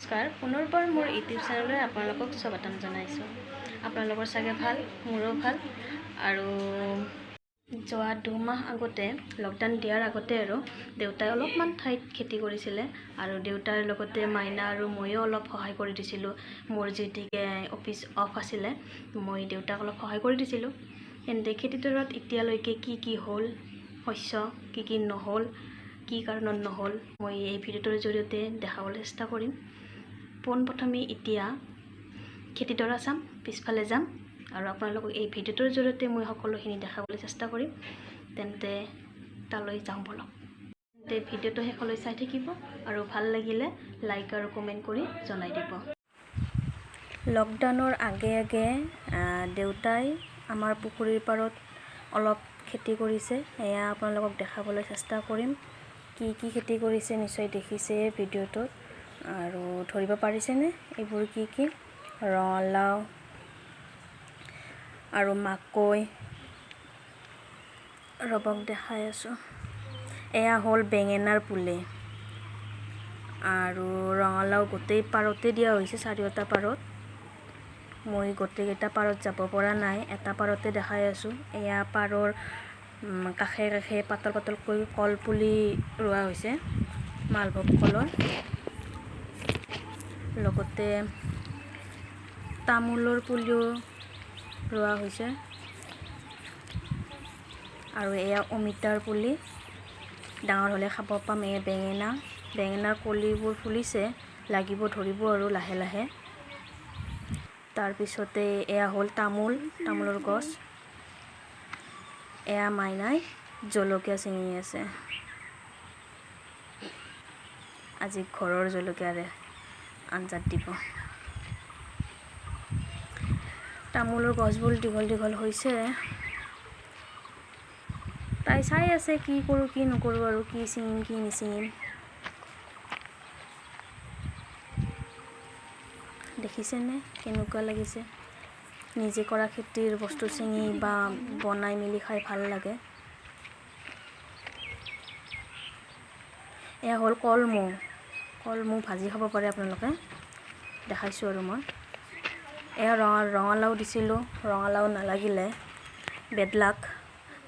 নমস্কাৰ, পুনৰবাৰ মোৰ ইউটিউব চেনেললৈ আপোনালোকক স্বাগতম জনাইছোঁ। আপোনালোকৰ চাগে ভাল, মোৰো ভাল। আৰু যোৱা 2 মাহ আগতে লকডাউন দিয়াৰ আগতে আৰু দেউতাই অলপমান ঠাইত খেতি কৰিছিলে আৰু দেউতাৰ লগতে মাইনা আৰু ময়ো অলপ সহায় কৰি দিছিলোঁ। মোৰ যেতিকে অফিচ অফ আছিলে মই দেউতাক অলপ সহায় কৰি দিছিলোঁ। তেন্তে খেতিডৰাত এতিয়ালৈকে কি হ'ল, শস্য কি নহ'ল, কি কাৰণত নহ'ল, মই এই ভিডিঅ'টোৰ জৰিয়তে দেখাবলৈ চেষ্টা কৰিম। পোনপ্ৰথমে এতিয়া খেতিডৰা চাম, পিছফালে যাম আৰু আপোনালোকক এই ভিডিঅ'টোৰ জৰিয়তে মই সকলোখিনি দেখাবলৈ চেষ্টা কৰিম। তেন্তে তালৈ যাওঁ বলক। তেন্তে ভিডিঅ'টো শেষলৈ চাই থাকিব আৰু ভাল লাগিলে লাইক আৰু কমেণ্ট কৰি জনাই দিব। লকডাউনৰ আগে দেউতাই আমাৰ পুখুৰীৰ পাৰত অলপ খেতি কৰিছে। এয়া আপোনালোকক দেখাবলৈ চেষ্টা কৰিম। কি খেতি কৰিছে নিশ্চয় দেখিছে ভিডিঅ'টোত আৰু ধৰিব পাৰিছেনে এইবোৰ কি ৰঙালাও আৰু মাকৈ। ৰবক দেখাই আছোঁ। এয়া হ'ল বেঙেনাৰ পুলি আৰু ৰঙালাও গোটেই পাৰতে দিয়া হৈছে, 4টা পাৰত। মই গোটেইকেইটা পাৰত যাব পৰা নাই, এটা পাৰতে দেখাই আছোঁ। এয়া পাৰৰ কাষে পাতলকৈ কল পুলি ৰোৱা হৈছে, মালভোগ কলৰ। লগতে তামোলৰ পুলিও ৰোৱা হৈছে আৰু এয়া অমিতাৰ পুলি। ডাঙৰ হ'লে খাব পাম। এয়া বেঙেনাৰ কলিবোৰ ফুলিছে, লাগিব ধৰিব আৰু লাহে। তাৰপিছতে এয়া হ'ল তামোলৰ গছ। এয়া মাইনাই জলকীয়া ছিঙি আছে। আজি ঘৰৰ জলকীয়াৰে আঞ্জাত দিব। তামোলৰ গছবোৰ দীঘল হৈছে। তাই চাই আছে কি কৰোঁ কি নকৰোঁ আৰু কি ছিঙিম কি নিছিঙিম। দেখিছেনে কেনেকুৱা লাগিছে? নিজে কৰা খেতিৰ বস্তু ছিঙি বা বনাই মেলি খাই ভাল লাগে। এয়া হ'ল কলমৌ ভাজি খাব পাৰে আপোনালোকে, দেখাইছোঁ আৰু মই। এয়া ৰঙালাও দিছিলোঁ, ৰঙালাও নালাগিলে, বেদলাক।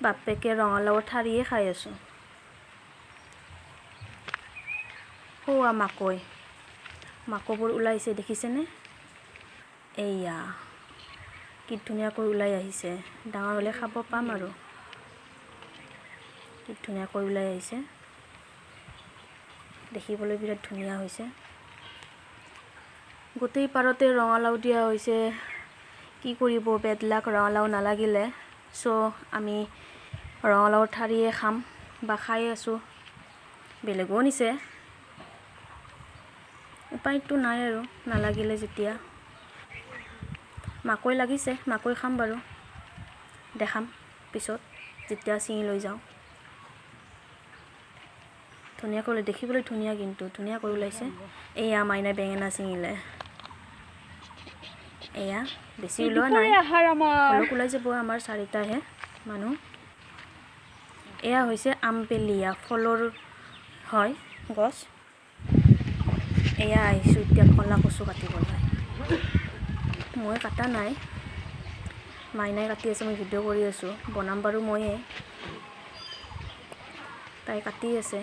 বাপেকে ৰঙালাওৰ ঠাৰিয়ে খাই আছোঁ। সৌৱা মাকৈবোৰ ওলাইছে দেখিছেনে? এয়া কি ধুনীয়াকৈ ওলাই আহিছে। ডাঙৰ হ'লে খাব পাম আৰু। কি ধুনীয়াকৈ ওলাই আহিছে, দেখিবলৈ বিৰাট ধুনীয়া হৈছে। গোটেই পাৰতে ৰঙালাও দিয়া হৈছে। কি কৰিব, বেদলাক ৰঙালাও নালাগিলে। আমি ৰঙালাওৰ ঠাৰিয়ে খাম বা খাই আছোঁ। বেলেগেও নিছে, উপায়টো নাই আৰু নালাগিলে যেতিয়া। মাকৈ লাগিছে, মাকৈ খাম বাৰু, দেখাম পিছত যেতিয়া ছিঙি লৈ যাওঁ। ধুনীয়াকৈ দেখিবলৈ ধুনীয়া, কিন্তু ধুনীয়াকৈ ওলাইছে। এয়া মাইনাই বেঙেনা ছিঙিলে। এয়া বেছি ওলোৱা নাই, অলপ ওলাই যাব। আমাৰ 4টাহে মানুহ। এয়া হৈছে আমপেলিয়া, ফলৰ হয় গছ। এয়া আহিছোঁ এতিয়া ক'লা কচু কাটিবলৈ। মই কাটা নাই, মাইনাই কাটি আছে, মই ভিডিঅ' কৰি আছোঁ। বনাম বাৰু ময়ে, তাই কাটি আছে।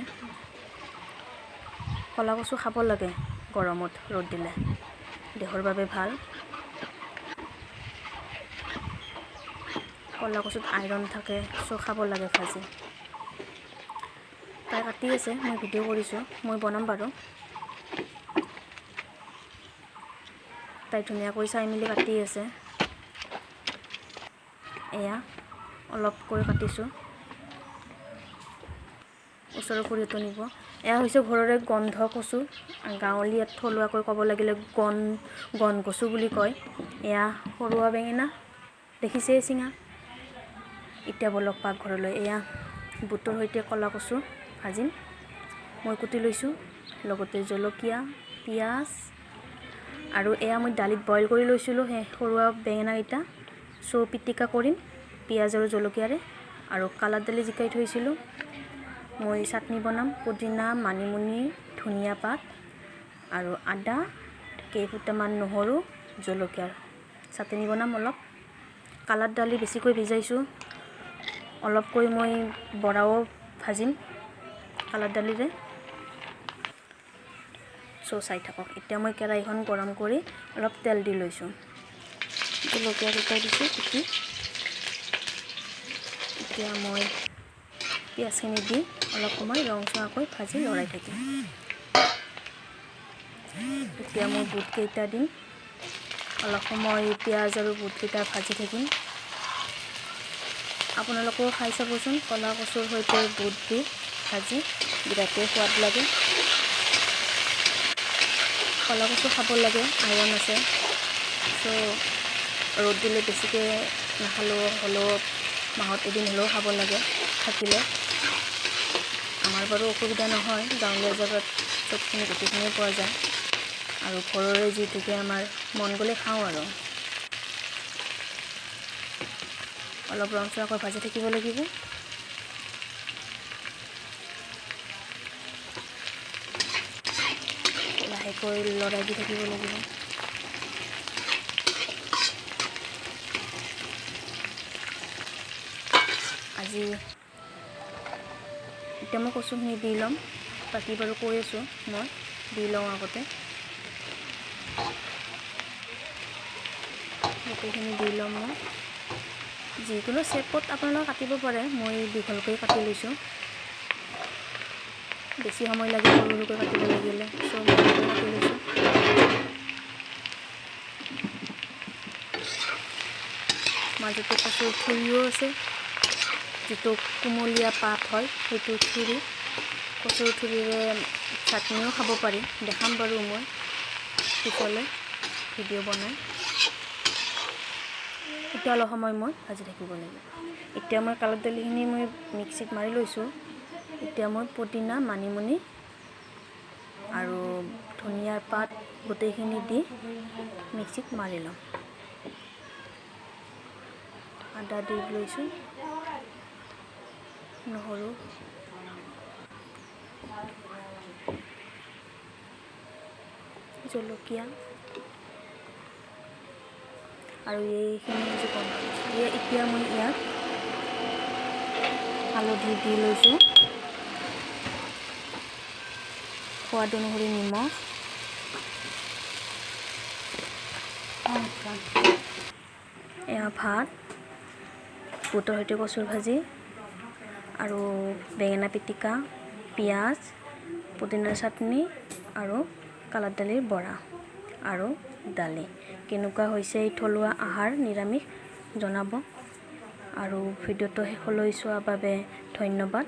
ক'লা কচু খাব লাগে গৰমত, ৰ'দ দিলে দেহৰ বাবে ভাল। ক'লা কচুত আইৰণ থাকে, খাব লাগে ভাজি। তাই কাটি আছে, মই ভিডিঅ' কৰিছোঁ, মই বনাম বাৰু। তাই ধুনীয়াকৈ চাই মেলি কাটি আছে। এয়া অলপকৈ কাটিছোঁ, ওচৰৰ খুৰীহঁতে নিব। এয়া হৈছে ঘৰৰে গন্ধ কচু, গাঁৱলীয়াত থলুৱাকৈ ক'ব লাগিলে গণ কচু বুলি কয়। এয়া সৰুৱা বেঙেনা দেখিছেই চিঙা। এতিয়া বলক পাকঘৰলৈ। এয়া বুটৰ সৈতে ক'লা কচু ভাজিম। মই কুটি লৈছোঁ, লগতে জলকীয়া, পিঁয়াজ আৰু এয়া মই দালিত বইল কৰি লৈছিলোঁ সেই সৰুৱা বেঙেনাকেইটা। পিটিকা কৰিম পিঁয়াজ আৰু জলকীয়াৰে। আৰু কালা দালি জিকাই থৈছিলোঁ। মই চাটনি বনাম, পুদিনা, মানিমুনি, ধনিয়া পাত আৰু আদা কেইফুটামান নহৰু, জলকীয়াৰ চাটনি বনাম। অলপ কালাৰ দালি বেছিকৈ ভিজাইছোঁ। অলপকৈ মই বৰাও ভাজিম কালাৰ দালিৰে। চাই থাকক। এতিয়া মই কেৰাহীখন গৰম কৰি অলপ তেল দি লৈছোঁ। জলকীয়া দুটা দিছোঁ কুটি। এতিয়া মই পিঁয়াজখিনি দি অলপ সময় ৰংচোৱাকৈ ভাজি লৰাই থাকিম। এতিয়া মই বুটকেইটা দিম। অলপ সময় পিঁয়াজ আৰু বুটকেইটা ভাজি থাকিম। আপোনালোকেও খাই চাবচোন, ক'লা কচুৰ সৈতে বুট দি ভাজি বিৰাটেই সোৱাদ লাগে। ক'লা কচু খাব লাগে, আইৰণ আছে। ৰ'দ দিলে বেছিকৈ হ'লেও মাহত এদিন হ'লেও খাব লাগে থাকিলে। আমাৰ বাৰু অসুবিধা নহয়, গাঁৱলীয়া জেগাত চবখিনি গোটেইখিনিয়ে পোৱা যায় আৰু ঘৰৰে যিহেতুকে আমাৰ মন গ'লে খাওঁ আৰু। অলপ ৰংচোৱাকৈ ভাজি থাকিব লাগিব। লাহেকৈ লৰাই দি থাকিব লাগিব। এতিয়া মই কচুখিনি দি ল'ম। বাকী বাৰু কৈ আছোঁ, মই দি লওঁ আগতে। গোটেইখিনি দি ল'ম মই। যিকোনো শ্বেপত আপোনালোকে কাটিব পাৰে। মই দীঘলকৈ কাটি লৈছোঁ। বেছি সময় লাগে সৰু সৰুকৈ কাটিব লাগিলে, মই কাটি লৈছোঁ। মাজতে কচুৰ ঠুৰিও আছে, যিটো কুমলীয়া পাত হয় সেইটো ঠুৰি। কচুৰ ঠুৰিৰে চাটনিও খাব পাৰি। দেখাম বাৰু মই পিছলৈ ভিডিঅ' বনাই। এতিয়া অলপ সময় মই ভাজি থাকিব লাগিব। এতিয়া মই কালাৰ দালিখিনি মই মিক্সিত মাৰি লৈছোঁ। এতিয়া মই পুদিনা, মানিমুনি আৰু ধনিয়াৰ পাত গোটেইখিনি দি মিক্সিত মাৰি ল'ম। আদা দি লৈছোঁ, নহৰু, জলকীয়া আৰু এইখিনি যে বনাইছোঁ, এতিয়া মই ইয়াত হালধি দি লৈছোঁ, সোৱাদ অনুসৰি নিমখ, এয়া ভাত, বুটৰ সৈতে কচুৰ ভাজি আৰু বেঙেনা পিটিকা, পিঁয়াজ, পুদিনাৰ চাটনি আৰু কালাৰ দালিৰ বৰা আৰু দালি। কেনেকুৱা হৈছে এই থলুৱা আহাৰ নিৰামিষ জনাব। আৰু ভিডিঅ'টো শেষলৈ চোৱাৰ বাবে ধন্যবাদ।